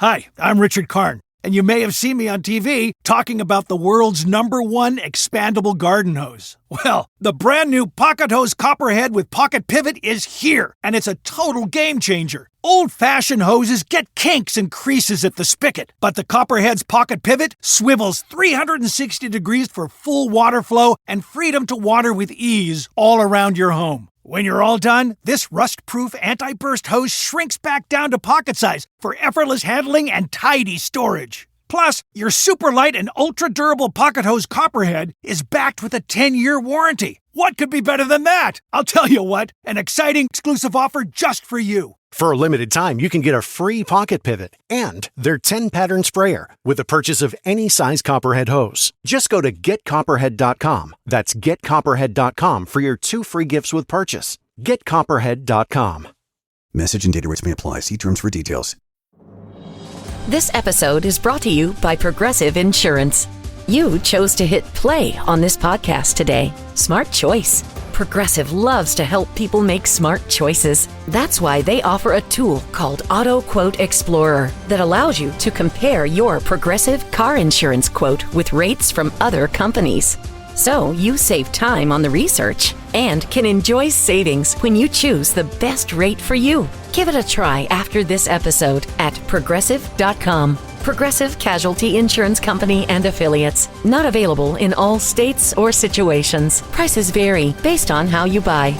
Hi, I'm Richard Karn, and you may have seen me on TV talking about the world's #1 expandable garden hose. Well, the brand new Pocket Hose Copperhead with Pocket Pivot is here, and it's a total game changer. Old-fashioned hoses get kinks and creases at the spigot, but the Copperhead's Pocket Pivot swivels 360 degrees for full water flow and freedom to water with ease all around your home. When you're all done, this rust-proof anti-burst hose shrinks back down to pocket size for effortless handling and tidy storage. Plus, your super light and ultra-durable Pocket Hose Copperhead is backed with a 10-year warranty. What could be better than that? I'll tell you what, an exciting exclusive offer just for you. For a limited time, you can get a free Pocket Pivot and their 10-pattern sprayer with the purchase of any size Copperhead hose. Just go to getcopperhead.com. That's getcopperhead.com for your 2 free gifts with purchase. Getcopperhead.com. Message and data rates may apply. See terms for details. This episode is brought to you by Progressive Insurance. You chose to hit play on this podcast today. Smart choice. Progressive loves to help people make smart choices. That's why they offer a tool called Auto Quote Explorer that allows you to compare your Progressive car insurance quote with rates from other companies. So you save time on the research and can enjoy savings when you choose the best rate for you. Give it a try after this episode at Progressive.com. Progressive Casualty Insurance Company and Affiliates. Not available in all states or situations. Prices vary based on how you buy.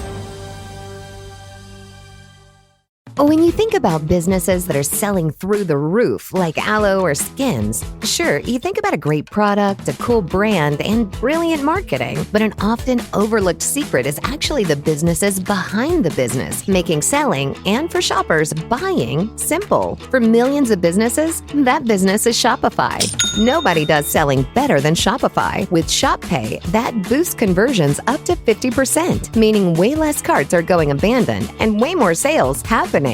When you think about businesses that are selling through the roof, like aloe or skins, sure, you think about a great product, a cool brand, and brilliant marketing. But an often overlooked secret is actually the businesses behind the business, making selling and, for shoppers, buying simple. For millions of businesses, that business is Shopify. Nobody does selling better than Shopify. With Shop Pay, that boosts conversions up to 50%, meaning way less carts are going abandoned and way more sales happening.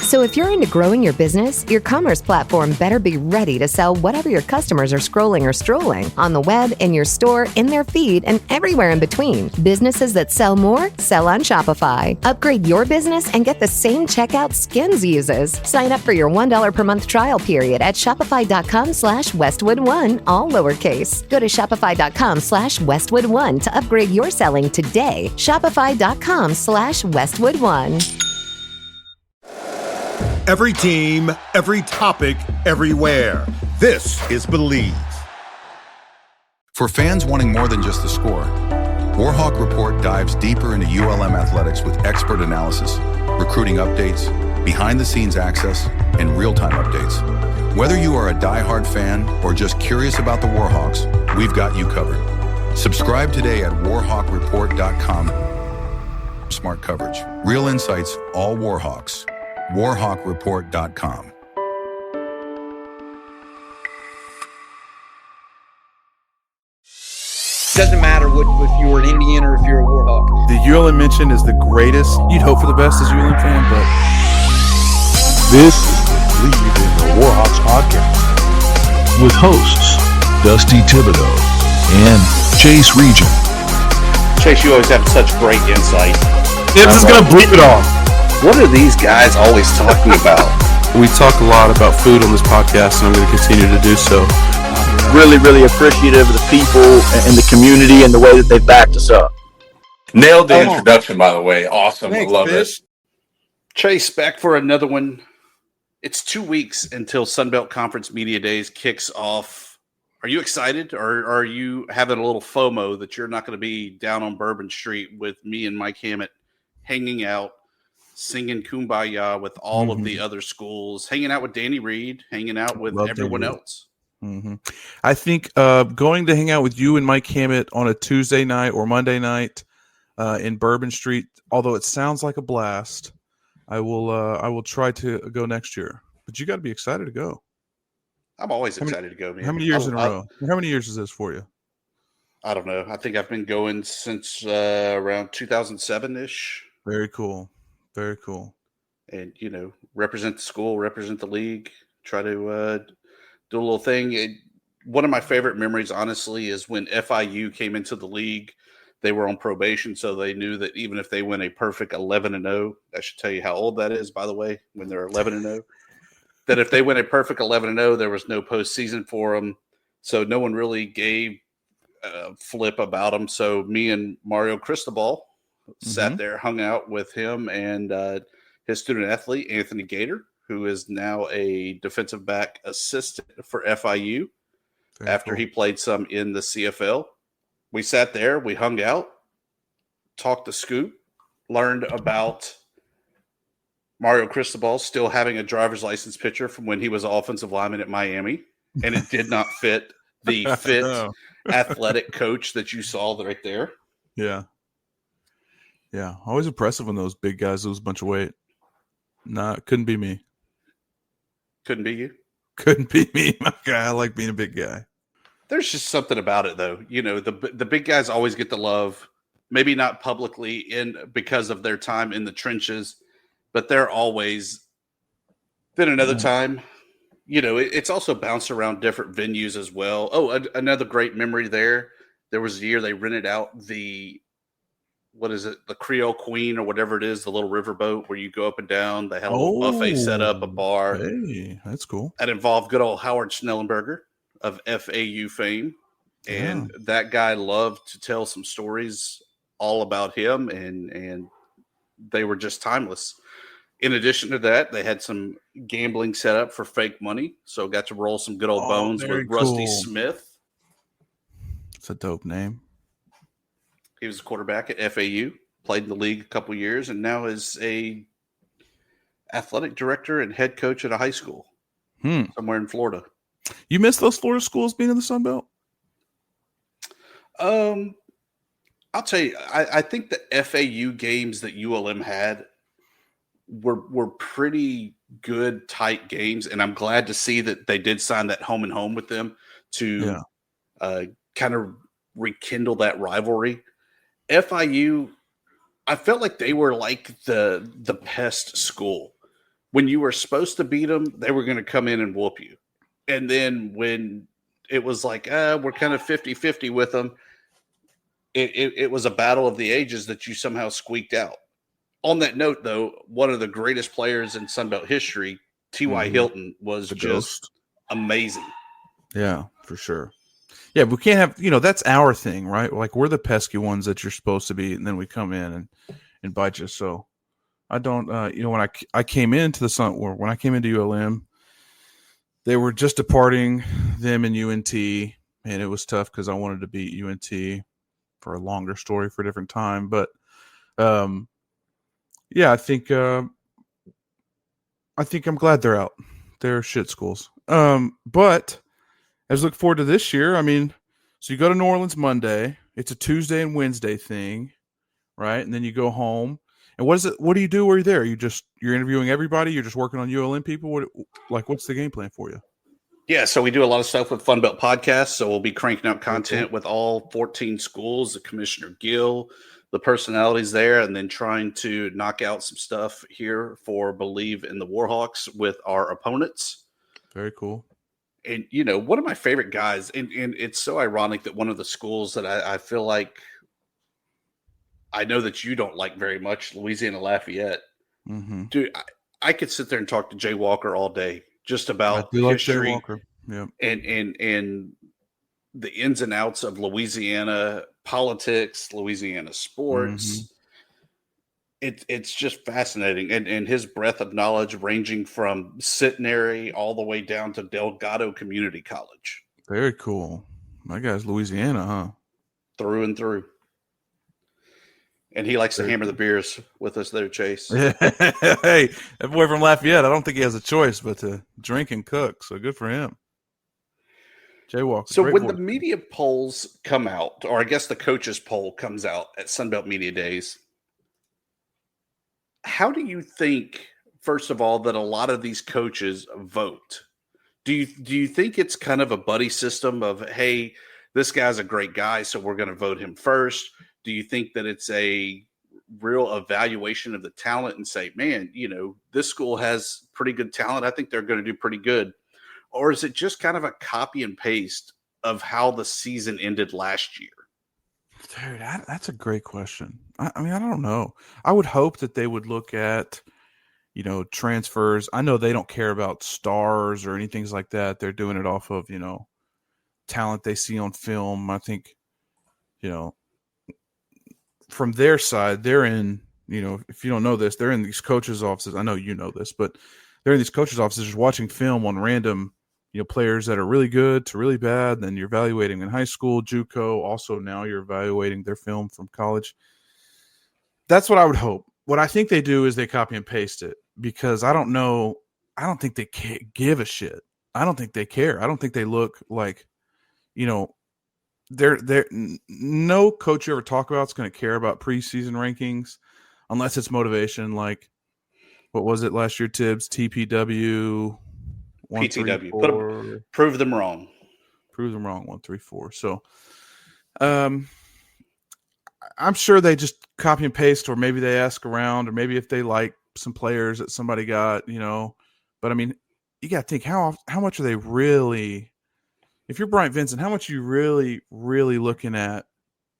So if you're into growing your business, your commerce platform better be ready to sell whatever your customers are scrolling or strolling on the web, in your store, in their feed, and everywhere in between. Businesses that sell more, sell on Shopify. Upgrade your business and get the same checkout Skins uses. Sign up for your $1 per month trial period at shopify.com/Westwood1, all lowercase. Go to shopify.com/Westwood1 to upgrade your selling today. Shopify.com/Westwood1. Every team, every topic, everywhere. This is Believe. For fans wanting more than just the score, Warhawk Report dives deeper into ULM athletics with expert analysis, recruiting updates, behind-the-scenes access, and real-time updates. Whether you are a diehard fan or just curious about the Warhawks, we've got you covered. Subscribe today at WarhawkReport.com. Smart coverage, real insights, all Warhawks. WarhawkReport.com. Doesn't matter if you're an Indian or if you're a Warhawk. The ULM mention is the greatest. You'd hope for the best as a ULM fan, but this is the Believe in the Warhawks podcast with hosts Dusty Thibodeaux and Chase Regian. Chase, you always have such great insight. Tibbs is going to bleep it all. What are these guys always talking about? We talk a lot about food on this podcast, and I'm going to continue to do so. Really, really appreciative of the people and the community and the way that they've backed us up. Nailed the introduction, by the way. Awesome. Thanks, I love Fish. it. Chase, back for another one. It's 2 weeks until Sunbelt Conference Media Days kicks off. Are you excited, or are you having a little FOMO that you're not going to be down on Bourbon Street with me and Mike Hammett hanging out, singing Kumbaya with all of the other schools, hanging out with Danny Reed, hanging out with everyone else? I think going to hang out with you and Mike Hammett on a Tuesday night or Monday night in Bourbon Street, although it sounds like a blast, I will try to go next year. But you got to be excited to go. I'm always excited to go, man. How many years in a row? How many years is this for you? I don't know. I think I've been going since around 2007-ish. Very cool. Very cool. And, represent the school, represent the league, try to do a little thing. One of my favorite memories, honestly, is when FIU came into the league. They were on probation, so they knew that even if they win a perfect 11-0, that should tell you how old that is, by the way, when they're 11-0. that if they went a perfect 11-0, there was no postseason for them. So no one really gave a flip about them. So me and Mario Cristobal sat there, hung out with him and his student athlete, Anthony Gator, who is now a defensive back assistant for FIU. After he played some in the CFL. We sat there, we hung out, talked to Scoop, learned about Mario Cristobal still having a driver's license picture from when he was offensive lineman at Miami, and it did not fit the athletic coach that you saw right there. Yeah. Yeah. Always impressive when those big guys lose a bunch of weight. Nah, couldn't be me. Couldn't be you? Couldn't be me. My guy, I like being a big guy. There's just something about it, though. You know, the big guys always get the love, maybe not publicly because of their time in the trenches, but they're always. Then another time, you know, it's also bounced around different venues as well. Oh, another great memory there. There was a year they rented out the Creole Queen or whatever it is, the little riverboat where you go up and down. They had a little buffet set up, a bar. Hey, that's cool. That involved good old Howard Schnellenberger of FAU fame. And that guy loved to tell some stories all about him, and they were just timeless. In addition to that, they had some gambling set up for fake money, so got to roll some good old bones with Rusty Smith. It's a dope name. He was a quarterback at FAU, played in the league a couple years, and now is a athletic director and head coach at a high school somewhere in Florida. You miss those Florida schools being in the Sun Belt? I'll tell you, I think the FAU games that ULM had were pretty good, tight games, and I'm glad to see that they did sign that home and home with them to kind of rekindle that rivalry. FIU, I felt like they were like the pest school. When you were supposed to beat them, they were going to come in and whoop you. And then when it was like, we're kind of 50-50 with them, it was a battle of the ages that you somehow squeaked out. On that note, though, one of the greatest players in Sunbelt history, T.Y. Hilton, was just amazing. Yeah, for sure. Yeah, we can't have, that's our thing, right? Like, we're the pesky ones that you're supposed to be, and then we come in and bite you. So I don't, when I came into the Sun, or when I came into ULM, they were just departing, them and UNT, and it was tough because I wanted to beat UNT for a longer story for a different time. But, I think I'm glad they're out. They're shit schools. But as I look forward to this year, so you go to New Orleans Monday. It's a Tuesday and Wednesday thing, right? And then you go home. And what do you do while you're there? You're interviewing everybody? You're just working on ULM people? What's the game plan for you? Yeah, so we do a lot of stuff with Fun Belt Podcasts. So we'll be cranking out content with all 14 schools, the Commissioner Gill, the personalities there, and then trying to knock out some stuff here for Believe in the Warhawks with our opponents. Very cool. And, one of my favorite guys, and it's so ironic that one of the schools that I feel like I know that you don't like very much, Louisiana Lafayette. Mm-hmm. Dude, I could sit there and talk to Jay Walker all day just about history and the ins and outs of Louisiana politics, Louisiana sports. Mm-hmm. It's just fascinating. And his breadth of knowledge ranging from Centenary all the way down to Delgado Community College. Very cool. My guy's Louisiana, huh? Through and through. And he likes to hammer the beers with us there, Chase. Hey, that boy from Lafayette, I don't think he has a choice but to drink and cook. So good for him. Jaywalker. So when the media polls come out, or I guess the coaches poll comes out at Sunbelt Media Days, how do you think, first of all, that a lot of these coaches vote? Do you think it's kind of a buddy system of, hey, this guy's a great guy, so we're going to vote him first? Do you think that it's a real evaluation of the talent and say, man, this school has pretty good talent. I think they're going to do pretty good. Or is it just kind of a copy and paste of how the season ended last year? Dude, that's a great question. I don't know. I would hope that they would look at, transfers. I know they don't care about stars or anything like that. They're doing it off of, talent they see on film. I think, from their side, they're in, if you don't know this, they're in these coaches' offices. I know you know this, but they're in these coaches' offices just watching film on random, players that are really good to really bad. Then you're evaluating in high school, JUCO. Also now you're evaluating their film from college. That's what I would hope. What I think they do is they copy and paste it, because I don't know. I don't think they give a shit. I don't think they care. I don't think they look like, they're no coach you ever talk about is going to care about preseason rankings unless it's motivation. Like, what was it last year, Tibbs? TPW, PTW. Prove them wrong. Prove them wrong. 1, 3, 4. So, I'm sure they just copy and paste, or maybe they ask around, or maybe if they like some players that somebody got, But I mean, you got to think how much are they really? If you're Bryant Vincent, how much are you really, really looking at,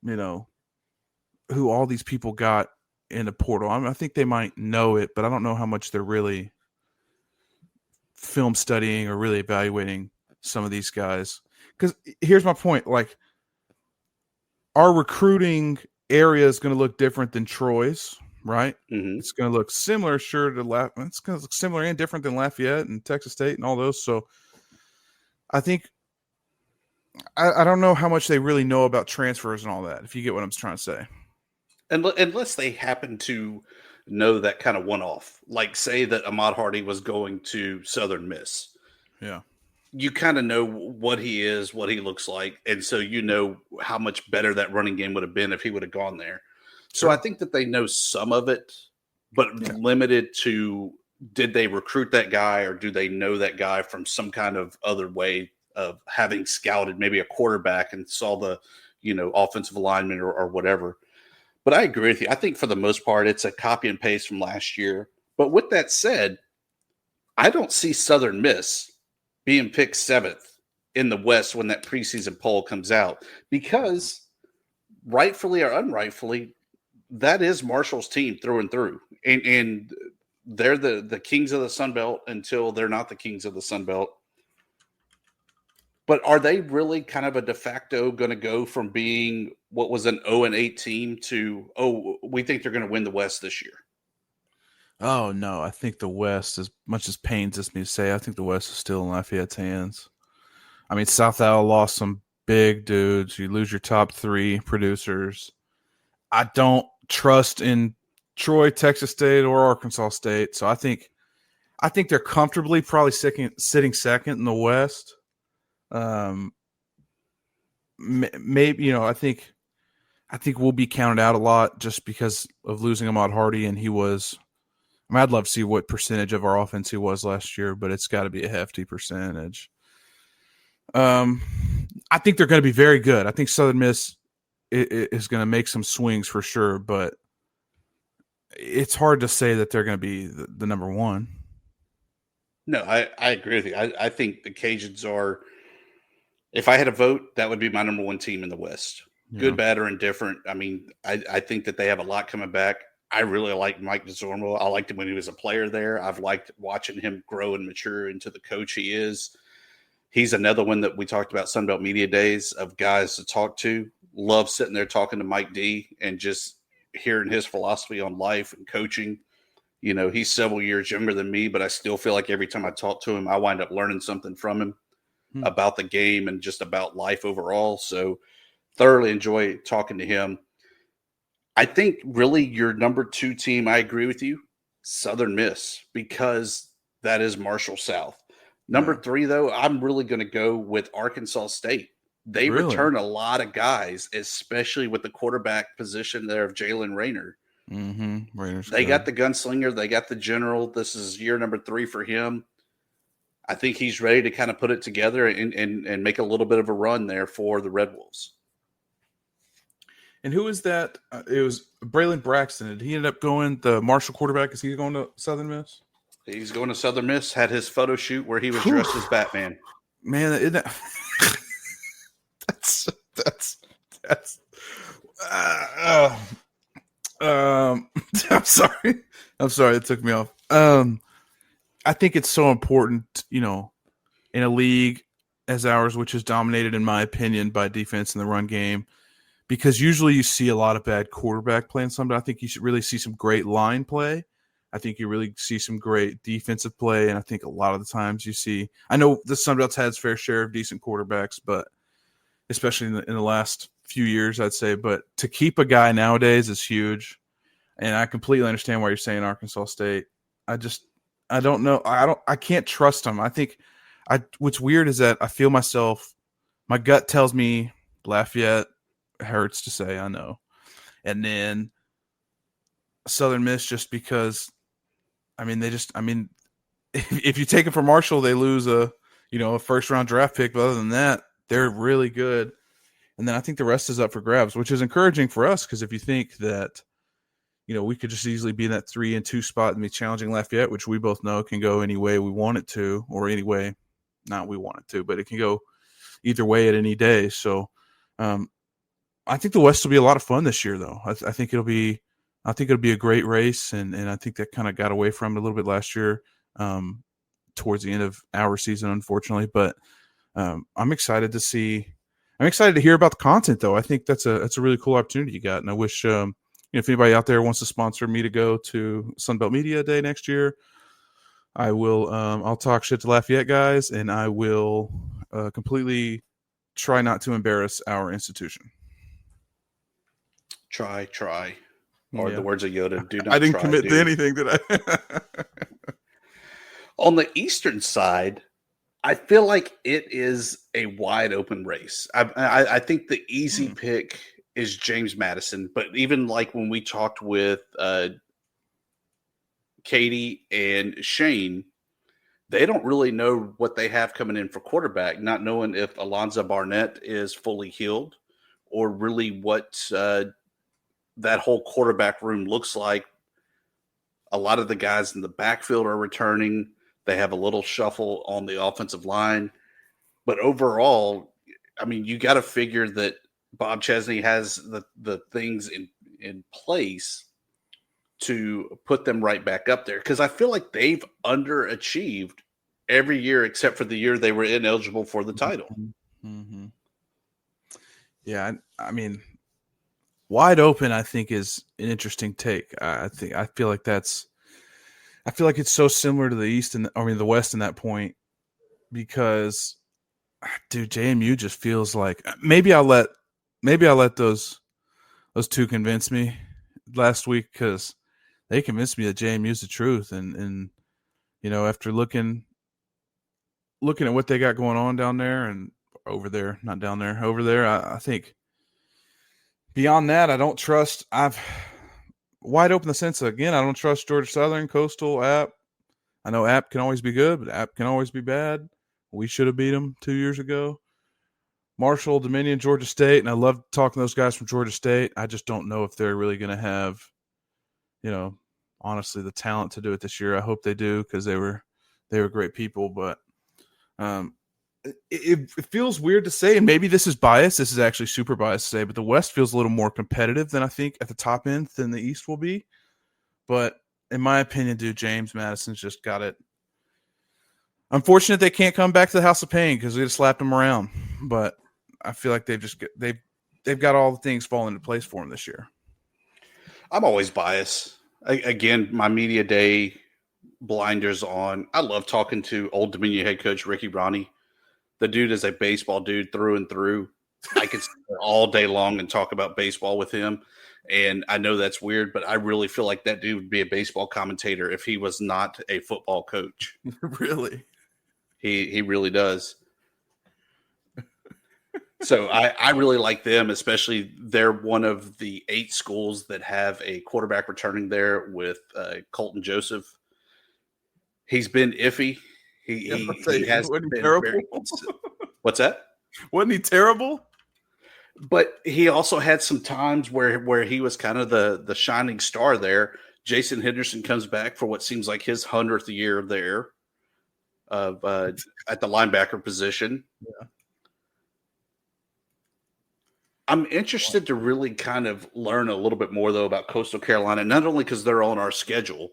who all these people got in the portal? I think they might know it, but I don't know how much they're really film studying or really evaluating some of these guys. Because here's my point: like, our recruiting area is going to look different than Troy's, right? Mm-hmm. It's going to look similar, sure, to it's going to look similar and different than Lafayette and Texas State and all those. So, I think. I don't know how much they really know about transfers and all that, if you get what I'm trying to say. Unless they happen to know that kind of one-off. Like, say that Ahmad Hardy was going to Southern Miss. Yeah. You kind of know what he is, what he looks like, and so how much better that running game would have been if he would have gone there. So I think that they know some of it, but limited to, did they recruit that guy, or do they know that guy from some kind of other way of having scouted maybe a quarterback and saw the, offensive alignment or whatever. But I agree with you. I think for the most part, it's a copy and paste from last year. But with that said, I don't see Southern Miss being picked 7th in the West when that preseason poll comes out, because rightfully or unrightfully, that is Marshall's team through and through. And they're the kings of the Sun Belt until they're not the kings of the Sun Belt. But are they really kind of a de facto going to go from being what was an 0-8 team to, we think they're going to win the West this year? Oh, no. I think the West, as much as pains me to say, I think the West is still in Lafayette's hands. I mean, South Al lost some big dudes. You lose your top 3 producers. I don't trust in Troy, Texas State, or Arkansas State. So I think they're comfortably probably sitting second in the West. Maybe, I think we'll be counted out a lot just because of losing Ahmad Hardy, and he was. I'd love to see what percentage of our offense he was last year, but it's got to be a hefty percentage. I think they're going to be very good. I think Southern Miss is going to make some swings for sure, but it's hard to say that they're going to be the number 1. No, I agree with you. I think the Cajuns are. If I had a vote, that would be my number 1 team in the West. Yeah. Good, bad, or indifferent. I mean, I think that they have a lot coming back. I really like Mike DeZormo. I liked him when he was a player there. I've liked watching him grow and mature into the coach he is. He's another one that we talked about Sunbelt Media Days of guys to talk to. Love sitting there talking to Mike D and just hearing his philosophy on life and coaching. He's several years younger than me, but I still feel like every time I talk to him, I wind up learning something from him. About the game and just about life overall. So thoroughly enjoy talking to him. I think really your number 2 team, I agree with you, Southern Miss, because that is Marshall South. Number 3, though, I'm really going to go with Arkansas State. They return a lot of guys, especially with the quarterback position there of Jalen Rayner. Mm-hmm. They got the gunslinger. They got the general. This is year number 3 for him. I think he's ready to kind of put it together and make a little bit of a run there for the Red Wolves. And who is that? It was Braylon Braxton. Did he end up going, the Marshall quarterback? Is he going to Southern Miss? He's going to Southern Miss. Had his photo shoot where he was dressed as Batman. Man, isn't that, that's I'm sorry. It took me off. I think it's so important, in a league as ours, which is dominated, in my opinion, by defense and the run game, because usually you see a lot of bad quarterback play. And sometimes I think you should really see some great line play. I think you really see some great defensive play. And I think a lot of the times you see, I know the Sun Belt's had its fair share of decent quarterbacks, but especially in the last few years, I'd say. But to keep a guy nowadays is huge. And I completely understand why you're saying Arkansas State. I don't know. I can't trust them. I think what's weird is that I feel my gut tells me Lafayette. Hurts to say, I know. And then Southern Miss, just because, if you take it from Marshall, they lose a first round draft pick. But other than that, they're really good. And then I think the rest is up for grabs, which is encouraging for us, because if you think that, we could just easily be in that 3-2 spot and be challenging Lafayette, which we both know can go any way we want it to, or any way, not we want it to, but it can go either way at any day. So I think the West will be a lot of fun this year, though. I think it'll be a great race, and I think that kind of got away from it a little bit last year, towards the end of our season, unfortunately. But I'm excited to hear about the content, though. I think that's a really cool opportunity you got, and I wish if anybody out there wants to sponsor me to go to Sunbelt Media Day next year, I will. I'll talk shit to Lafayette guys, and I will completely try not to embarrass our institution. Try. Or the words of Yoda, do not. I didn't commit to anything, did I? On the Eastern side, I feel like it is a wide open race. I think the easy pick is James Madison, but even like when we talked with Katie and Shane, they don't really know what they have coming in for quarterback, not knowing if Alonzo Barnett is fully healed or really what that whole quarterback room looks like. A lot of the guys in the backfield are returning. They have a little shuffle on the offensive line. But overall, you got to figure that Bob Chesney has the things in place to put them right back up there, because I feel like they've underachieved every year except for the year they were ineligible for the title. Mm-hmm. Yeah, wide open, I think, is an interesting take. I feel like it's so similar to the East and the West in that point, because, dude, JMU just feels like maybe I'll let those two convince me last week, because they convinced me that JMU is the truth, and after looking at what they got going on down there and over there, not down there, over there, I think. Beyond that, I don't trust. I've wide open the sense of, again, I don't trust Georgia Southern, Coastal, App. I know App can always be good, but App can always be bad. We should have beat them 2 years ago. Marshall, Dominion, Georgia State, and I love talking to those guys from Georgia State. I just don't know if they're really going to have, honestly, the talent to do it this year. I hope they do, because they were great people, but it feels weird to say, and maybe this is biased. This is actually super biased to say, but the West feels a little more competitive than I think at the top end than the East will be. But in my opinion, dude, James Madison's just got it. Unfortunate they can't come back to the House of Pain, because we just slapped them around. But I feel like they've got all the things falling into place for them this year. I'm always biased. Again, my media day blinders on. I love talking to Old Dominion head coach Ricky Ronnie. The dude is a baseball dude through and through. I could sit there all day long and talk about baseball with him. And I know that's weird, but I really feel like that dude would be a baseball commentator if he was not a football coach. Really? He really does. So I really like them, especially they're one of the 8 schools that have a quarterback returning there with Colton Joseph. He's been iffy. He has been terrible. What's that? Wasn't he terrible? But he also had some times where he was kind of the shining star there. Jason Henderson comes back for what seems like his 100th year there at the linebacker position. Yeah. I'm interested to really kind of learn a little bit more, though, about Coastal Carolina, not only because they're on our schedule,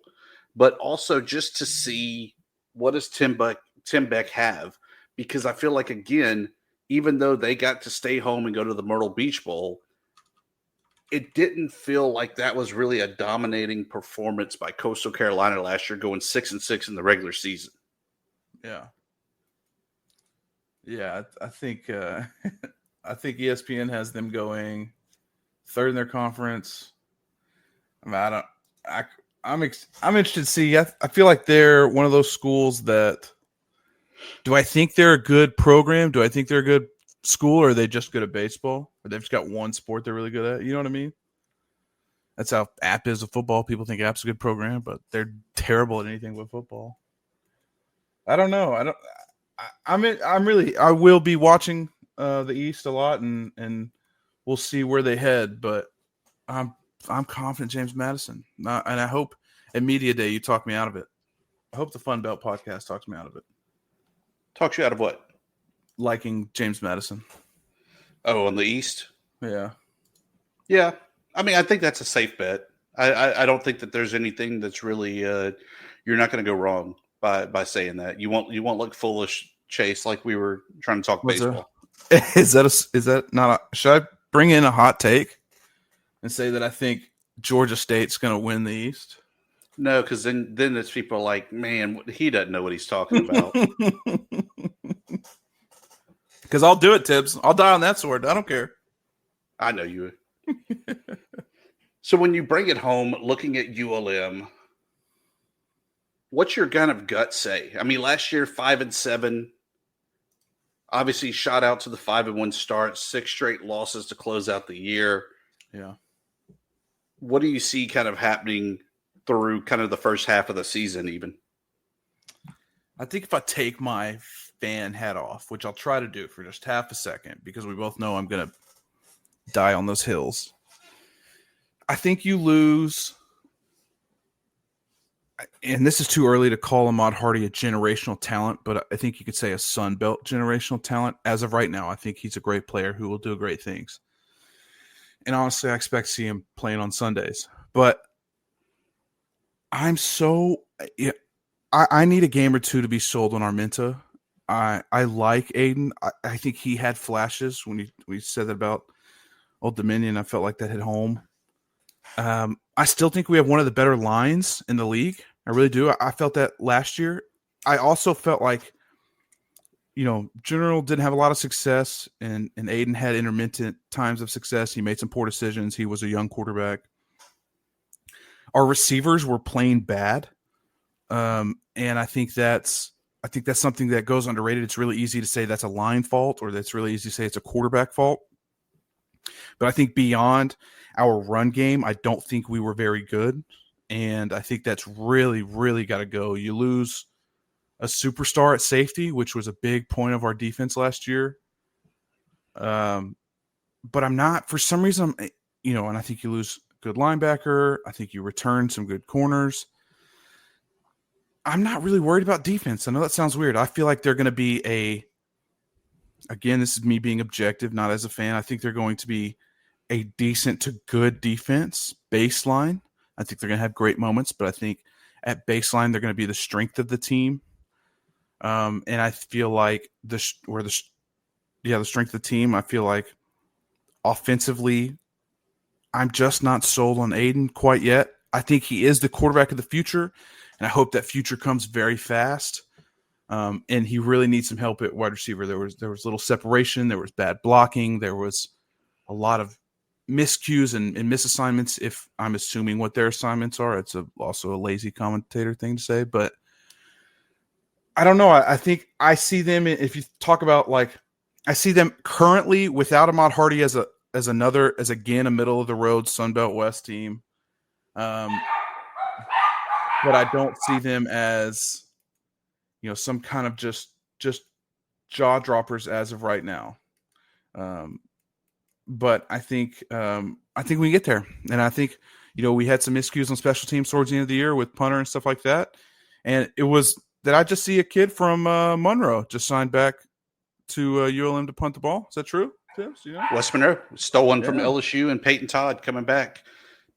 but also just to see what does Tim Beck have, because I feel like, again, even though they got to stay home and go to the Myrtle Beach Bowl, it didn't feel like that was really a dominating performance by Coastal Carolina last year, going 6-6 in the regular season. Yeah. Yeah, I think I think ESPN has them going third in their conference. I'm interested to see. I feel like they're one of those schools that. Do I think they're a good program? Do I think they're a good school, or are they just good at baseball? Or they've just got one sport they're really good at? You know what I mean? That's how App is with football. People think App's a good program, but they're terrible at anything but football. I don't know. I will be watching the East a lot, and we'll see where they head. But I'm confident James Madison, and I hope at Media Day you talk me out of it. I hope the Fun Belt podcast talks me out of it. Talks you out of what? Liking James Madison. Oh, on the East? Yeah. Yeah. I mean, I think that's a safe bet. I don't think that there's anything that's really you're not going to go wrong by saying that. You won't look foolish, Chase, like we were trying to talk baseball. Is that not a, should I bring in a hot take and say that I think Georgia State's going to win the East? No, because then there's people like, man, he doesn't know what he's talking about. Because I'll do it, Tibbs. I'll die on that sword. I don't care. I know you. So when you bring it home, looking at ULM, what's your kind of gut say? I mean, last year 5-7, obviously shot out to the 5-1 start, 6 straight losses to close out the year. Yeah. What do you see kind of happening through kind of the first half of the season even? I think if I take my fan hat off, which I'll try to do for just half a second, because we both know I'm going to die on those hills. I think you lose, and this is too early to call Ahmad Hardy a generational talent, but I think you could say a Sun Belt generational talent. As of right now, I think he's a great player who will do great things. And honestly, I expect to see him playing on Sundays. But I need a game or two to be sold on Arminta. I like Aiden. I think he had flashes when we said that about Old Dominion. I felt like that hit home. I still think we have one of the better lines in the league. I really do. I felt that last year. I also felt like, General didn't have a lot of success, and Aiden had intermittent times of success. He made some poor decisions. He was a young quarterback. Our receivers were playing bad. And I think that's something that goes underrated. It's really easy to say that's a line fault, or that's really easy to say it's a quarterback fault. But I think beyond our run game, I don't think we were very good. And I think that's really, really got to go. You lose a superstar at safety, which was a big point of our defense last year. But I'm not, for some reason, and I think you lose a good linebacker. I think you return some good corners. I'm not really worried about defense. I know that sounds weird. I feel like they're going to be again, this is me being objective, not as a fan. I think they're going to be a decent to good defense baseline. I think they're going to have great moments, but I think at baseline, they're going to be the strength of the team. And I feel like the strength of the team, I feel like offensively, I'm just not sold on Aiden quite yet. I think he is the quarterback of the future, and I hope that future comes very fast. And he really needs some help at wide receiver. There was little separation. There was bad blocking. There was a lot of miscues and misassignments, if I'm assuming what their assignments are. It's also a lazy commentator thing to say, but I don't know. I think I see them, if you talk about I see them currently without Ahmad Hardy as again a middle of the road Sun Belt West team. But I don't see them as, some kind of just jaw droppers as of right now. But I think we get there, and I think we had some miscues on special teams towards the end of the year with punter and stuff like that, and it was that I just see a kid from Monroe just signed back to ULM to punt the ball. Is that true, Tim? West Monroe stole one from LSU, and Peyton Todd coming back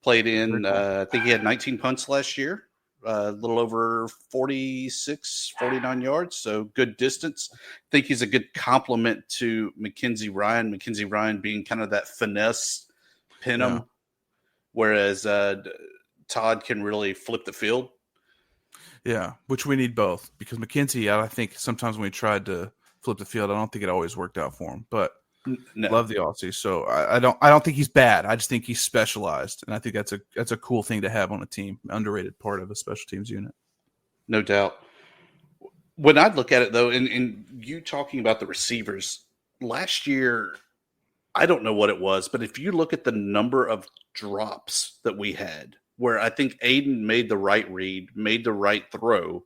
played in. I think he had 19 punts last year. a little over 49 yards, so good distance. I think he's a good complement to Mackenzie Ryan. Mackenzie Ryan being kind of that finesse pin him, whereas Todd can really flip the field. Yeah, which we need both, because Mackenzie, I think sometimes when we tried to flip the field, I don't think it always worked out for him. But love the Aussie, so I don't think he's bad. I just think he's specialized, and I think that's a cool thing to have on a team, underrated part of a special teams unit. No doubt. When I look at it though, and you talking about the receivers last year, I don't know what it was, but if you look at the number of drops that we had, where I think Aiden made the right read, made the right throw,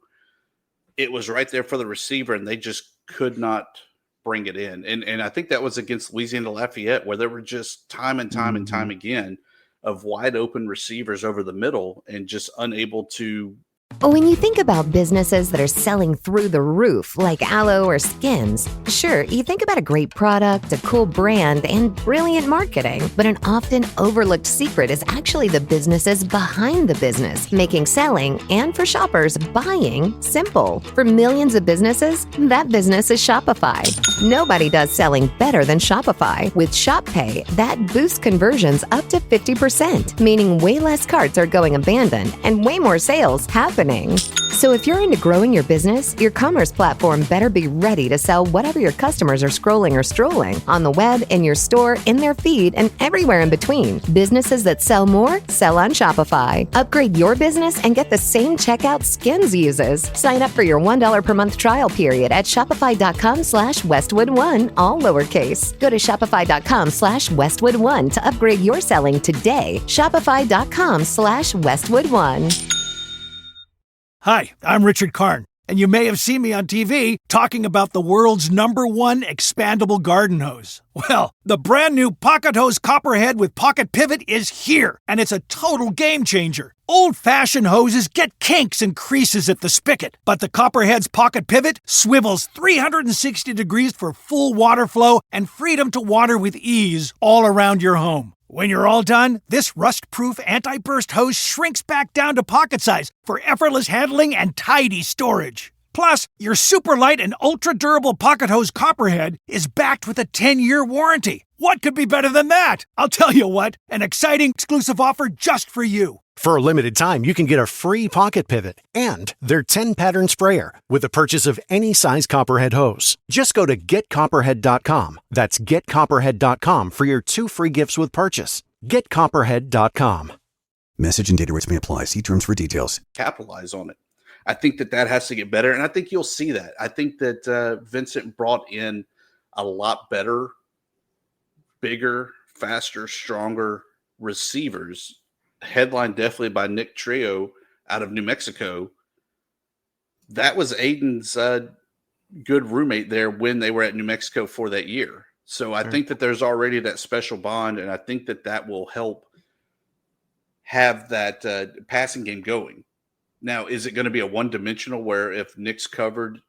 it was right there for the receiver, and they just could not bring it in. And I think that was against Louisiana Lafayette, where there were just time and time and time again of wide open receivers over the middle and just unable to. When you think about businesses that are selling through the roof, like aloe or skins, sure, you think about a great product, a cool brand, and brilliant marketing. But an often overlooked secret is actually the businesses behind the business, making selling, and for shoppers, buying simple. For millions of businesses, that business is Shopify. Nobody does selling better than Shopify. With Shop Pay, that boosts conversions up to 50%, meaning way less carts are going abandoned and way more sales happening. So if you're into growing your business, your commerce platform better be ready to sell whatever your customers are scrolling or strolling on the web, in your store, in their feed, and everywhere in between. Businesses that sell more, sell on Shopify. Upgrade your business and get the same checkout Skins uses. Sign up for your $1 per month trial period at shopify.com/Westwood1, all lowercase. Go to shopify.com/Westwood1 to upgrade your selling today. Shopify.com/Westwood1. Hi, I'm Richard Karn, and you may have seen me on TV talking about the world's #1 expandable garden hose. Well, the brand new Pocket Hose Copperhead with Pocket Pivot is here, and it's a total game changer. Old-fashioned hoses get kinks and creases at the spigot, but the Copperhead's Pocket Pivot swivels 360 degrees for full water flow and freedom to water with ease all around your home. When you're all done, this rust-proof anti-burst hose shrinks back down to pocket size for effortless handling and tidy storage. Plus, your super light and ultra-durable Pocket Hose Copperhead is backed with a 10-year warranty. What could be better than that? I'll tell you what, an exciting exclusive offer just for you. For a limited time, you can get a free pocket pivot and their 10-pattern sprayer with the purchase of any size Copperhead hose. Just go to getcopperhead.com. That's getcopperhead.com for your 2 free gifts with purchase. Getcopperhead.com. Message and data rates may apply. See terms for details. Capitalize on it. I think that has to get better, and I think you'll see that. I think that Vincent brought in a lot better, bigger, faster, stronger receivers, headlined definitely by Nick Trio out of New Mexico. That was Aiden's good roommate there when they were at New Mexico for that year. So I think that there's already that special bond, and I think that will help have that passing game going. Now, is it going to be a one-dimensional where if Nick's covered,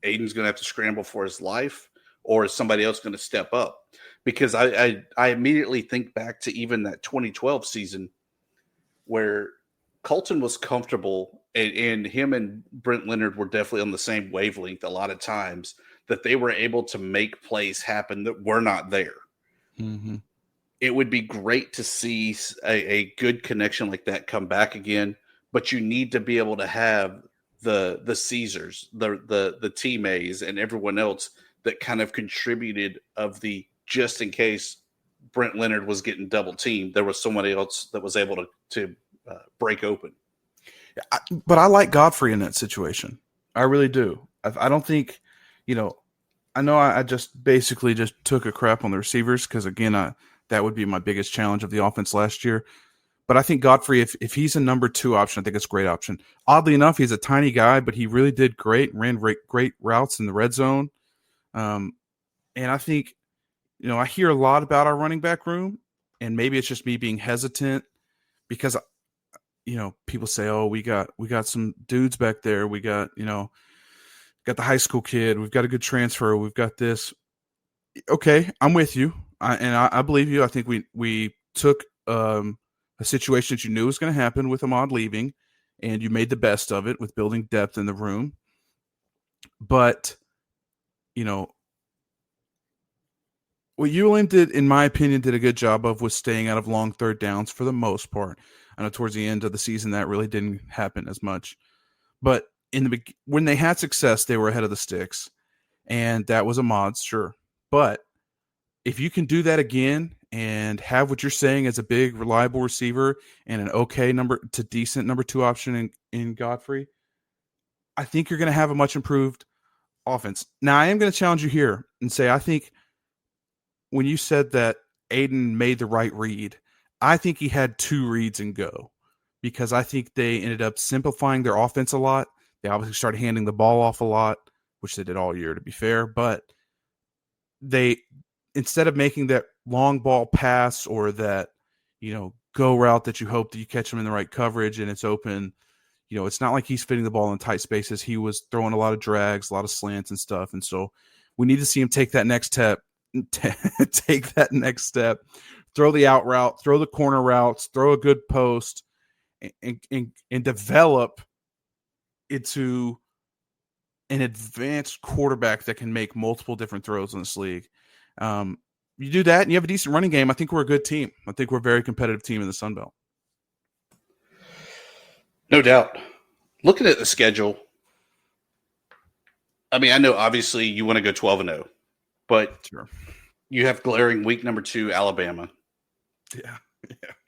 Aiden's going to have to scramble for his life, or is somebody else going to step up? Because I immediately think back to even that 2012 season where Colton was comfortable, and him and Brent Leonard were definitely on the same wavelength a lot of times, that they were able to make plays happen that were not there. Mm-hmm. It would be great to see a good connection like that come back again, but you need to be able to have the Caesars, the T-Mays, and everyone else that kind of contributed of the just in case Brent Leonard was getting double teamed, there was somebody else that was able to break open. But I like Godfrey in that situation. I really do. I don't think, I know I just basically just took a crap on the receivers because, again, that would be my biggest challenge of the offense last year. But I think Godfrey, if he's a number 2 option, I think it's a great option. Oddly enough, he's a tiny guy, but he really did great, ran great routes in the red zone. And I think, I hear a lot about our running back room, and maybe it's just me being hesitant because, people say, oh, we got some dudes back there. We got, got the high school kid. We've got a good transfer. We've got this. Okay, I'm with you. I believe you. I think we took a situation that you knew was going to happen with Ahmad leaving, and you made the best of it with building depth in the room. But, what ULM did, in my opinion, did a good job of was staying out of long third downs for the most part. I know towards the end of the season that really didn't happen as much. But when they had success, they were ahead of the sticks. And that was a mod, sure. But if you can do that again and have what you're saying as a big, reliable receiver and an okay decent number 2 option in Godfrey, I think you're going to have a much improved offense. Now, I am going to challenge you here and say I think when you said that Aiden made the right read, I think he had 2 reads and go, because I think they ended up simplifying their offense a lot. They obviously started handing the ball off a lot, which they did all year, to be fair. But they, instead of making that long ball pass or that, go route that you hope that you catch them in the right coverage and it's open, it's not like he's fitting the ball in tight spaces. He was throwing a lot of drags, a lot of slants and stuff. And so we need to see him take that next step. Throw the out route, throw the corner routes, throw a good post, and develop into an advanced quarterback that can make multiple different throws in this league. You do that and you have a decent running game. I think we're a good team. I think we're a very competitive team in the Sun Belt. No doubt. Looking at the schedule, I mean, I know obviously you want to go 12-0, but sure. You have glaring week number 2, Alabama. Yeah.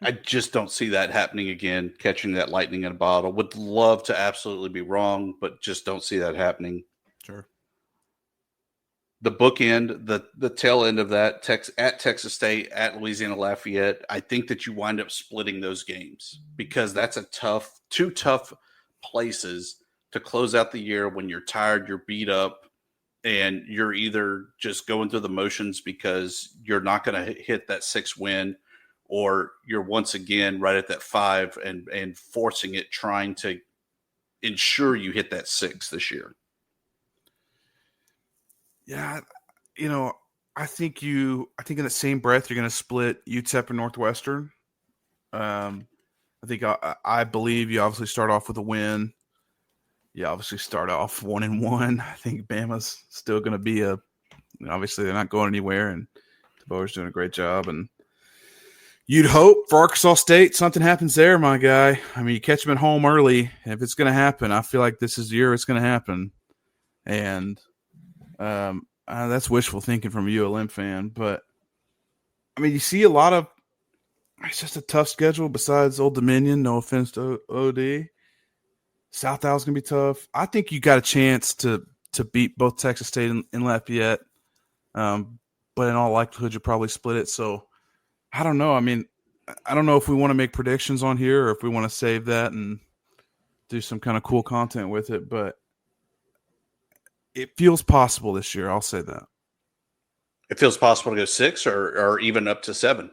I just don't see that happening again, catching that lightning in a bottle. Would love to absolutely be wrong, but just don't see that happening. Sure. The bookend, the tail end of that, at Texas State, at Louisiana Lafayette, I think that you wind up splitting those games because that's two tough places to close out the year when you're tired, you're beat up, and you're either just going through the motions because you're not going to hit that 6 win, or you're once again right at that 5 and forcing it, trying to ensure you hit that 6 this year. Yeah, I think in the same breath you're going to split UTEP and Northwestern. I believe you obviously start off with a win. You obviously start off 1-1. I think Bama's still going to be obviously they're not going anywhere, and Thibodeaux doing a great job. And you'd hope for Arkansas State something happens there, my guy. I mean, you catch them at home early. If it's going to happen, I feel like this is the year it's going to happen. And that's wishful thinking from a ULM fan. But, I mean, you see a lot of – it's just a tough schedule besides Old Dominion. No offense to OD. South Al's going to be tough. I think you got a chance to beat both Texas State and Lafayette. But in all likelihood, you'll probably split it. So, I don't know. I mean, I don't know if we want to make predictions on here or if we want to save that and do some kind of cool content with it. But it feels possible this year. I'll say that. It feels possible to go 6 or even up to 7.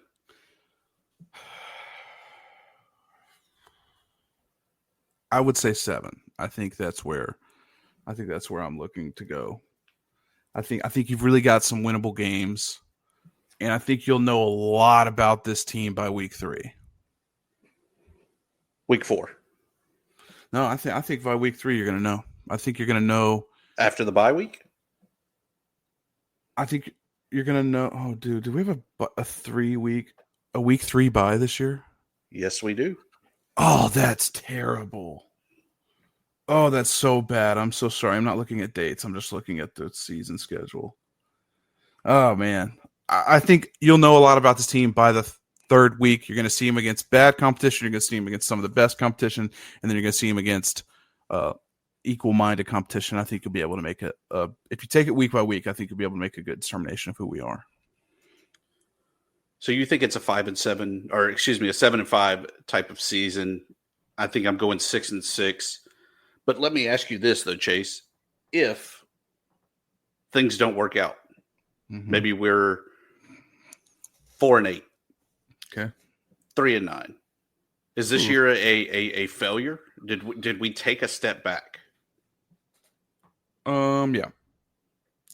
I would say 7. I think that's where I'm looking to go. I think you've really got some winnable games, and I think you'll know a lot about this team by week 3. Week 4. No, I think by week 3 you're going to know. I think you're going to know after the bye week. I think you're going to know. Oh, dude, do we have a week 3 bye this year? Yes, we do. Oh, that's terrible. Oh, that's so bad. I'm so sorry. I'm not looking at dates. I'm just looking at the season schedule. Oh, man. I think you'll know a lot about this team by the 3rd week. You're going to see them against bad competition. You're going to see them against some of the best competition. And then you're going to see them against equal-minded competition. I think you'll be able to make it. If you take it week by week, I think you'll be able to make a good determination of who we are. So you think it's a 5-7, or excuse me, a 7-5 type of season? I think I'm going 6-6. But let me ask you this though, Chase: if things don't work out, maybe we're 4-8, okay, 3-9. Is this year a failure? Did we take a step back?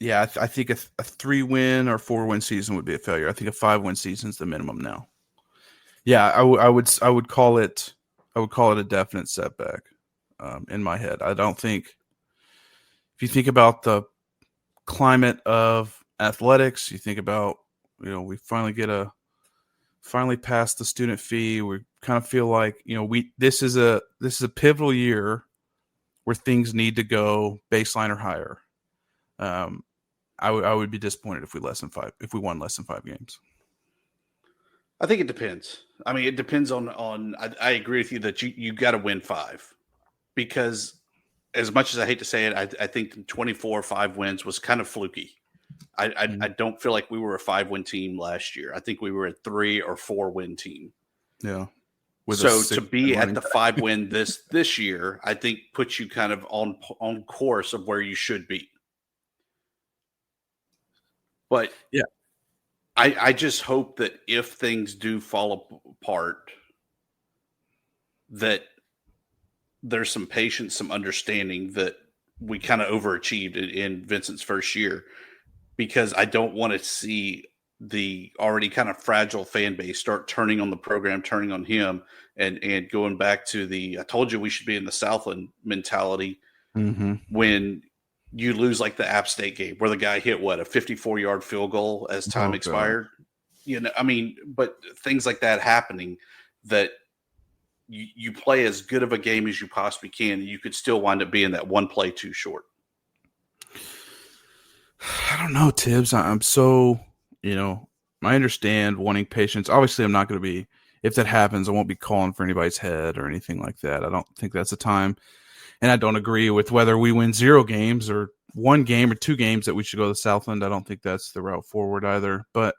Yeah. I think a 3-win or 4-win season would be a failure. I think a 5-win season is the minimum now. Yeah, I would call it. call it a definite setback in my head. I don't think, if you think about the climate of athletics, you think about, we finally passed the student fee. We kind of feel like, this is a pivotal year where things need to go baseline or higher. I would be disappointed if we won less than 5 games. I think it depends. I mean, it depends on I agree with you that you got to win 5, because as much as I hate to say it, I think 24-5 wins was kind of fluky. I don't feel like we were a 5-win team last year. I think we were a 3 or 4 win team. Yeah. So to be at the 5 win this year, I think puts you kind of on course of where you should be. But yeah, I just hope that if things do fall apart, that there's some patience, some understanding that we kind of overachieved in Vincent's first year, because I don't want to see the already kind of fragile fan base start turning on the program, turning on him, and going back to I told you we should be in the Southland mentality when you lose like the App State game where the guy hit a 54-yard field goal as time expired. I mean, but things like that happening, that you play as good of a game as you possibly can, and you could still wind up being that one play too short. I don't know, Tibbs. I'm so, I understand wanting patience. Obviously, I'm not going to be, if that happens, I won't be calling for anybody's head or anything like that. I don't think that's the time. And I don't agree with whether we win 0 games or 1 game or 2 games that we should go to Southland. I don't think that's the route forward either. But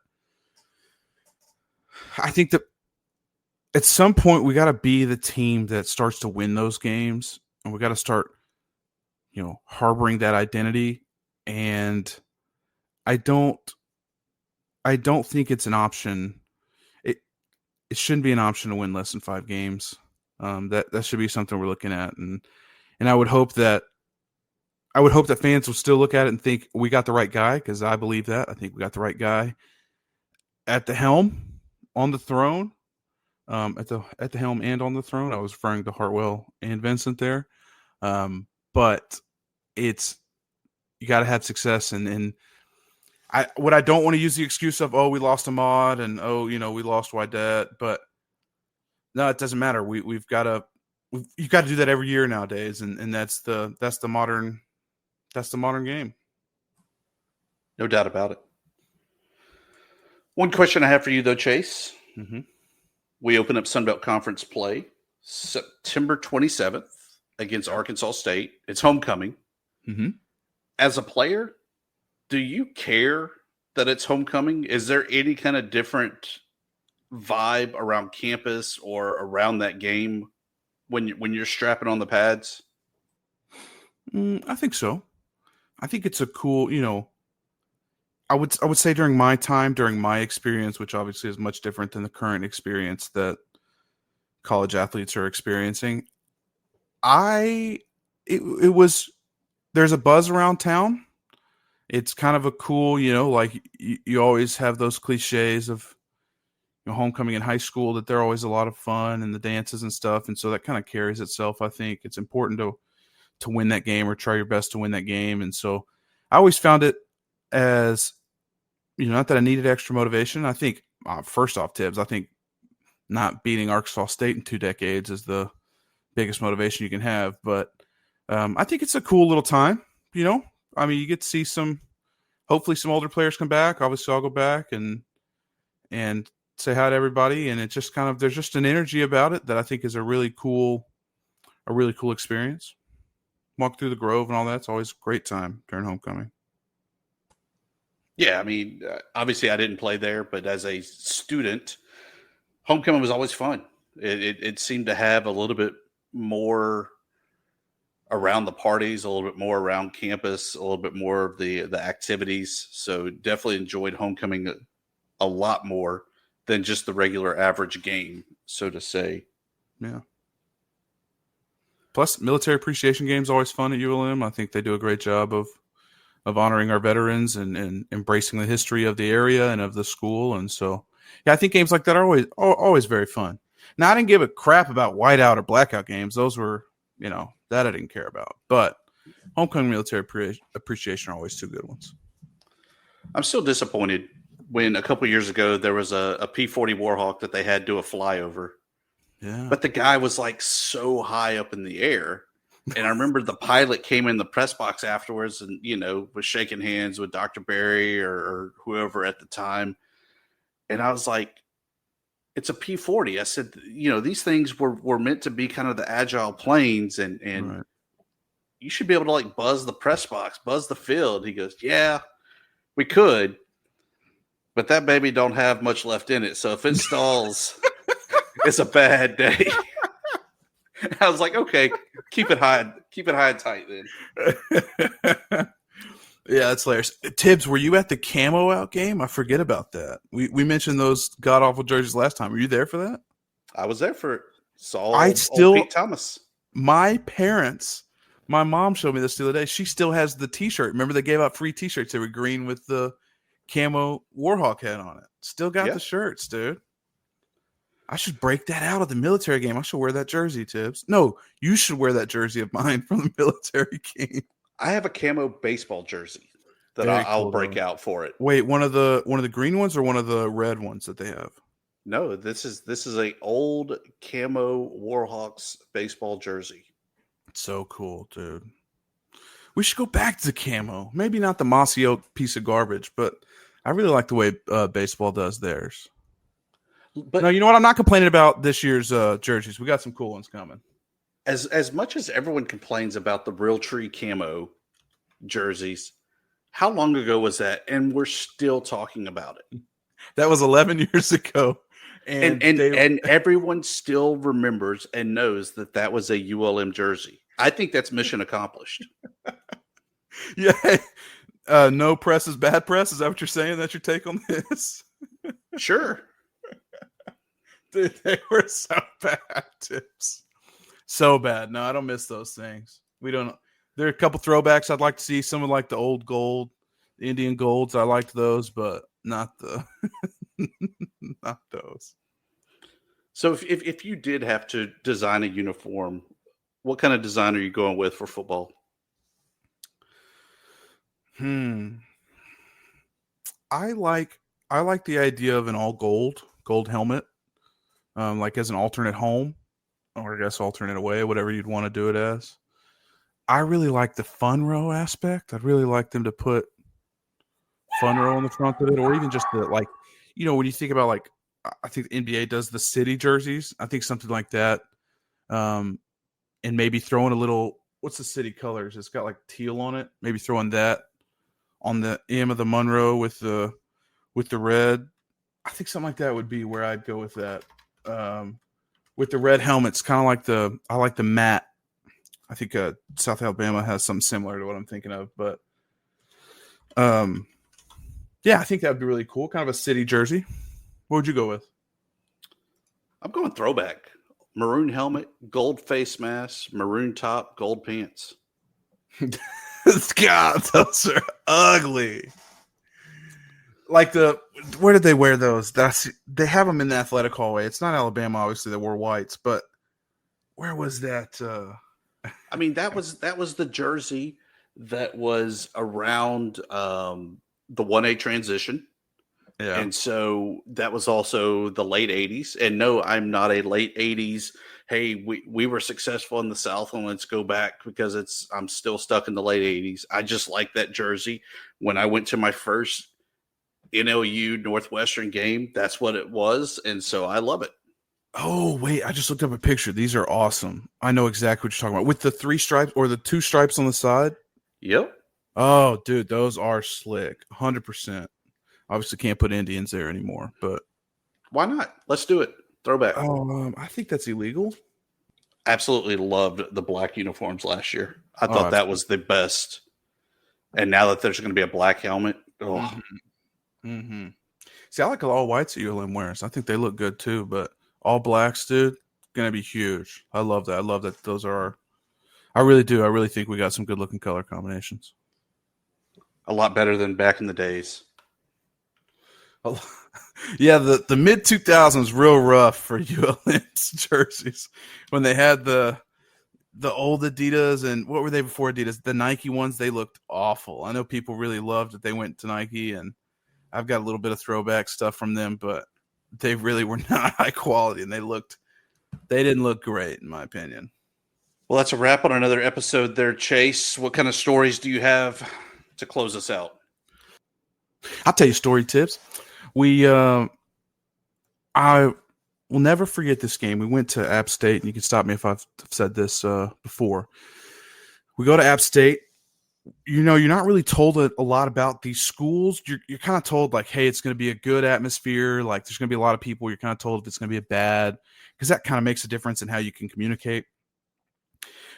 I think that at some point we got to be the team that starts to win those games, and we got to start, harboring that identity. And I don't think it's an option. It shouldn't be an option to win less than 5 games. That should be something we're looking at, and I would hope that fans will still look at it and think we got the right guy, because I believe that. I think we got the right guy at the helm, on the throne, at the helm and on the throne. I was referring to Hartwell and Vincent there, but you got to have success, and I don't want to use the excuse of, we lost Ahmad and we lost Wydet, but no, it doesn't matter. You've got to do that every year nowadays, and that's the modern game. No doubt about it. One question I have for you though, Chase. Mm-hmm. We open up Sunbelt Conference play September 27th against Arkansas State. It's homecoming. Mm-hmm. As a player, do you care that it's homecoming? Is there any kind of different vibe around campus or around that game when you're strapping on the pads? I think so. I think it's a cool, I would say during my experience, which obviously is much different than the current experience that college athletes are experiencing. There's a buzz around town. It's kind of a cool, like you always have those cliches of homecoming in high school, that they're always a lot of fun and the dances and stuff. And so that kind of carries itself. I think it's important to win that game, or try your best to win that game. And so I always found it as, not that I needed extra motivation. I think, first off, Tibbs, I think not beating Arkansas State in 2 decades is the biggest motivation you can have. But I think it's a cool little time, I mean, you get to see hopefully some older players come back. Obviously I'll go back and say hi to everybody. And it just there's just an energy about it that I think is a really cool experience. Walk through the Grove and all that. It's always a great time during homecoming. Yeah. I mean, obviously I didn't play there, but as a student, homecoming was always fun. It seemed to have a little bit more around the parties, a little bit more around campus, a little bit more of the activities. So definitely enjoyed homecoming a lot more than just the regular average game, so to say. Yeah. Plus, military appreciation game is always fun at ULM. I think they do a great job of honoring our veterans and embracing the history of the area and of the school. And so, yeah, I think games like that are always very fun. Now, I didn't give a crap about whiteout or blackout games. Those were, that I didn't care about. But homecoming military appreciation are always two good ones. I'm still disappointed when a couple years ago there was a P-40 Warhawk that they had do a flyover. Yeah. But the guy was like so high up in the air. And I remember the pilot came in the press box afterwards and, was shaking hands with Dr. Barry or whoever at the time. And I was like, it's a P-40. I said, these things were meant to be kind of the agile planes and right. You should be able to like buzz the press box, buzz the field. He goes, yeah, we could, but that baby don't have much left in it. So if it stalls, it's a bad day. I was like, okay, keep it high and tight then. Yeah, that's hilarious. Tibbs, were you at the camo out game? I forget about that. We mentioned those god awful jerseys last time. Were you there for that? I was there for it. Saw old Pete Thomas. My mom showed me this the other day. She still has the T-shirt. Remember they gave out free T-shirts. They were green with the camo Warhawk head on it. Still got the shirts, dude. I should break that out of the military game. I should wear that jersey, Tibbs. No, you should wear that jersey of mine from the military game. I have a camo baseball jersey that I'll break out for it. Wait, one of the green ones or one of the red ones that they have? No, this is a old camo Warhawks baseball jersey. It's so cool, dude. We should go back to the camo. Maybe not the mossy oak piece of garbage, but I really like the way baseball does theirs. But no, you know what? I'm not complaining about this year's jerseys. We got some cool ones coming. As much as everyone complains about the Realtree camo jerseys, how long ago was that? And we're still talking about it. That was 11 years ago. And everyone still remembers and knows that was a ULM jersey. I think that's mission accomplished. Yeah. No press is bad press. Is that what you're saying? That's your take on this? Sure. Dude, they were so bad, Tips. So bad. No, I don't miss those things. We don't. There are a couple throwbacks I'd like to see. Some of like the old gold, the Indian golds. I liked those, but not the not those. So if you did have to design a uniform, what kind of design are you going with for football? I like the idea of an all gold helmet, like as an alternate home, or I guess alternate away, whatever you'd want to do it as. I really like the fun row aspect. I'd really like them to put fun row on the front of it, or even just the when you think about I think the NBA does the city jerseys. I think something like that, and maybe throwing a little. What's the city colors? It's got like teal on it. Maybe throwing that on the M of the Monroe with the red. I think something like that would be where I'd go with that. With the red helmets, kind of I like the matte. I think South Alabama has something similar to what I'm thinking of, but yeah, I think that would be really cool. Kind of a city jersey. What would you go with? I'm going throwback. Maroon helmet, gold face mask, maroon top, gold pants. God, those are ugly. Where did they wear those? They have them in the athletic hallway. It's not Alabama, obviously. They wore whites, but where was that? I mean, that was the jersey that was around the 1A transition. Yeah. And so that was also the late 80s. And no, I'm not a late 80s. Hey, we were successful in the South and let's go back because I'm still stuck in the late 80s. I just like that jersey. When I went to my first NLU Northwestern game, that's what it was. And so I love it. Oh, wait, I just looked up a picture. These are awesome. I know exactly what you're talking about. With the 3 stripes or the 2 stripes on the side? Yep. Oh, dude, those are slick. 100%. Obviously can't put Indians there anymore, but why not? Let's do it. Throwback. I think that's illegal. Absolutely loved the black uniforms last year. I thought that was the best. And now that there's going to be a black helmet. Oh. Mm-hmm. See, I like all whites that ULM wears. I think they look good too, but all blacks, dude, going to be huge. I love that. I love that those are I really do. I really think we got some good looking color combinations. A lot better than back in the days. Yeah, the mid 2000s real rough for ULM's jerseys when they had the old Adidas, and what were they before Adidas? The Nike ones, they looked awful. I know people really loved that they went to Nike, and I've got a little bit of throwback stuff from them, but they really were not high quality, and they didn't look great in my opinion. Well, that's a wrap on another episode there, Chase. What kind of stories do you have to close us out? I'll tell you story tips. I will never forget this game. We went to App State, and you can stop me if I've said this before. We go to App State. You're not really told a lot about these schools. You're kind of told, like, hey, it's going to be a good atmosphere. Like, there's going to be a lot of people. You're kind of told if it's going to be a bad, because that kind of makes a difference in how you can communicate.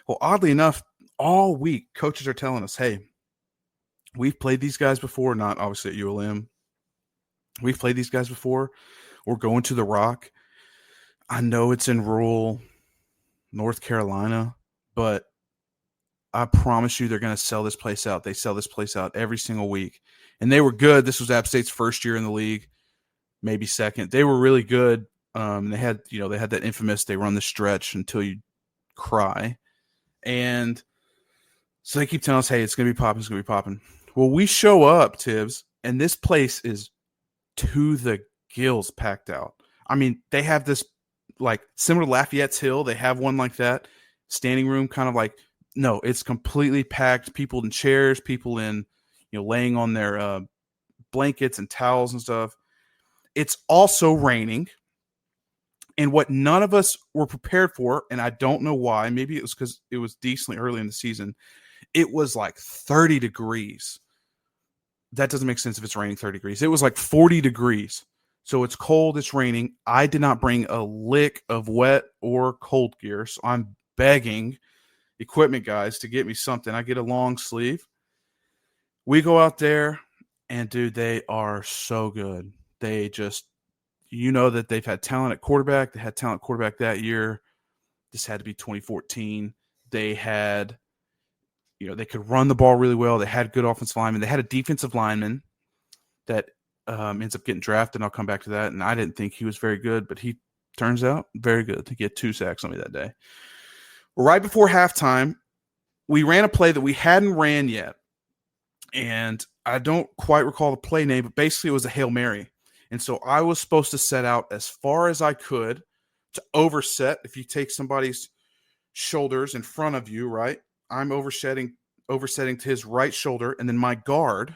Well, oddly enough, all week, coaches are telling us, hey, we've played these guys before, not obviously at ULM. We've played these guys before. We're going to the Rock. I know it's in rural North Carolina, but I promise you they're going to sell this place out. They sell this place out every single week. And they were good. This was App State's first year in the league, maybe second. They were really good. They had that infamous, they run the stretch until you cry. And so they keep telling us, hey, it's going to be popping, it's going to be popping. Well, we show up, Tibbs, and this place is to the gills packed out. I mean, they have this, like, similar to Lafayette's Hill. They have one like that, standing room, kind of like, no, it's completely packed. People in chairs, people in, laying on their blankets and towels and stuff. It's also raining. And what none of us were prepared for, and I don't know why, maybe it was because it was decently early in the season, it was like 30 degrees. That doesn't make sense if it's raining 30 degrees. It was like 40 degrees. So it's cold, it's raining. I did not bring a lick of wet or cold gear, so I'm begging equipment guys to get me something. I get a long sleeve. We go out there, and dude, they are so good. They just, that they've had talent at quarterback. They had talent at quarterback that year. This had to be 2014. They had, they could run the ball really well. They had good offensive linemen. They had a defensive lineman that ends up getting drafted, and I'll come back to that. And I didn't think he was very good, but he turns out very good. I think he had 2 sacks on me that day. Right before halftime, we ran a play that we hadn't ran yet. And I don't quite recall the play name, but basically it was a Hail Mary. And so I was supposed to set out as far as I could to overset. If you take somebody's shoulders in front of you, right? I'm oversetting to his right shoulder. And then my guard,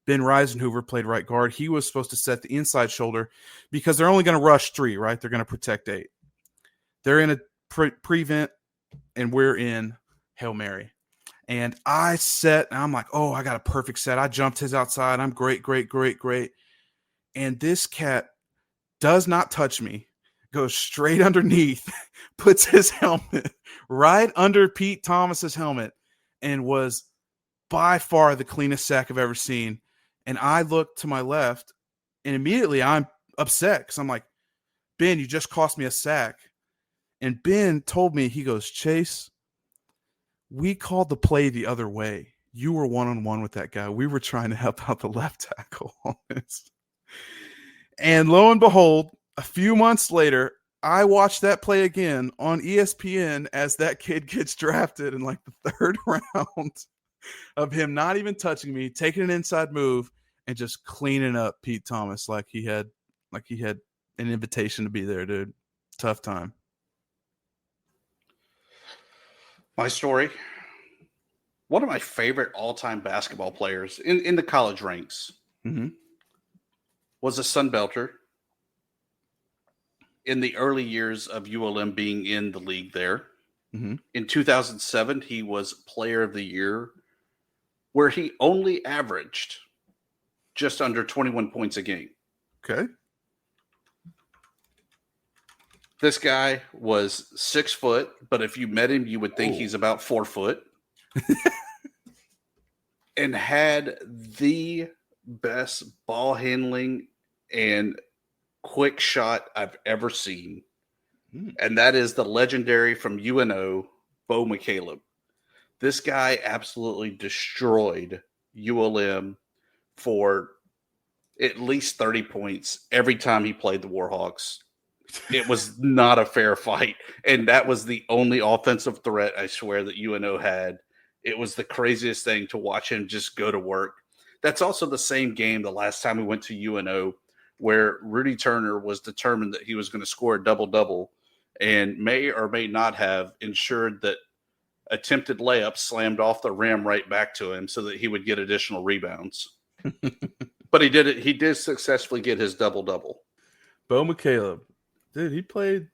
Ben Reisenhoover, played right guard. He was supposed to set the inside shoulder because they're only going to rush 3, right? They're going to protect 8. They're in a prevent, and we're in Hail Mary. And I set, and I'm like, oh, I got a perfect set. I jumped his outside. I'm great. And this cat does not touch me, goes straight underneath, puts his helmet right under Pete Thomas's helmet, and was by far the cleanest sack I've ever seen. And I look to my left, and immediately I'm upset because I'm like, Ben, you just cost me a sack. And Ben told me, he goes, Chase, we called the play the other way. You were one-on-one with that guy. We were trying to help out the left tackle on this. And lo and behold, a few months later, I watched that play again on ESPN as that kid gets drafted in like the 3rd round of him not even touching me, taking an inside move, and just cleaning up Pete Thomas like he had an invitation to be there, dude. Tough time. My story. One of my favorite all-time basketball players in the college ranks was a Sunbelter in the early years of ULM being in the league there. In 2007, he was Player of the Year, where he only averaged just under 21 points a game. Okay. This guy was 6 foot, but if you met him, you would think he's about 4 foot. And had the best ball handling and quick shot I've ever seen. And that is the legendary from UNO, Bo McCaleb. This guy absolutely destroyed ULM for at least 30 points every time he played the Warhawks. It was not a fair fight. And that was the only offensive threat, I swear, that UNO had. It was the craziest thing to watch him just go to work. That's also the same game the last time we went to UNO where Rudy Turner was determined that he was going to score a double-double and may or may not have ensured that attempted layups slammed off the rim right back to him so that he would get additional rebounds. But he did it. He did successfully get his double-double. Bo McCaleb, dude, he played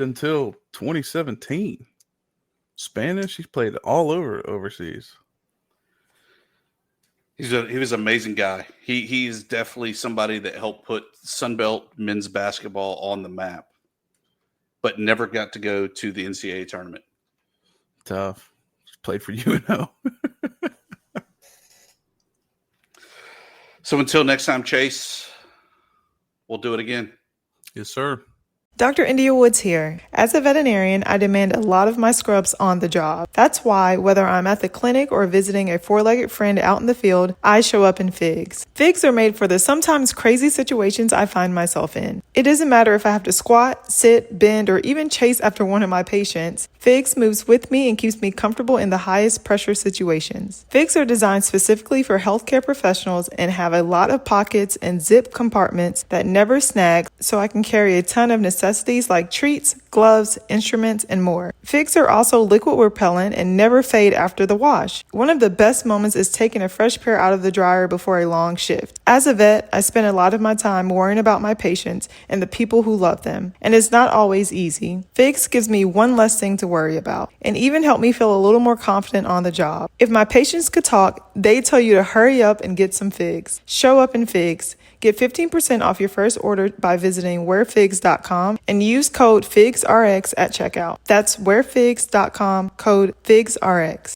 until 2017. Spanish, he played all over overseas. He was an amazing guy. He's definitely somebody that helped put Sunbelt men's basketball on the map, but never got to go to the NCAA tournament. Tough. Played for UNO. So until next time, Chase, we'll do it again. Yes, sir. Dr. India Woods here. As a veterinarian, I demand a lot of my scrubs on the job. That's why, whether I'm at the clinic or visiting a four-legged friend out in the field, I show up in FIGS. FIGS are made for the sometimes crazy situations I find myself in. It doesn't matter if I have to squat, sit, bend, or even chase after one of my patients. FIGS moves with me and keeps me comfortable in the highest pressure situations. FIGS are designed specifically for healthcare professionals and have a lot of pockets and zip compartments that never snag, so I can carry a ton of necessities like treats, gloves, instruments, and more. FIGS are also liquid repellent and never fade after the wash. One of the best moments is taking a fresh pair out of the dryer before a long shift. As a vet, I spend a lot of my time worrying about my patients and the people who love them, and it's not always easy. FIGS gives me one less thing to worry about, and even help me feel a little more confident on the job. If my patients could talk, they'd tell you to hurry up and get some FIGS. Show up in FIGS. Get 15% off your first order by visiting wearfigs.com and use code FIGSRX at checkout. That's wearfigs.com, code FIGSRX.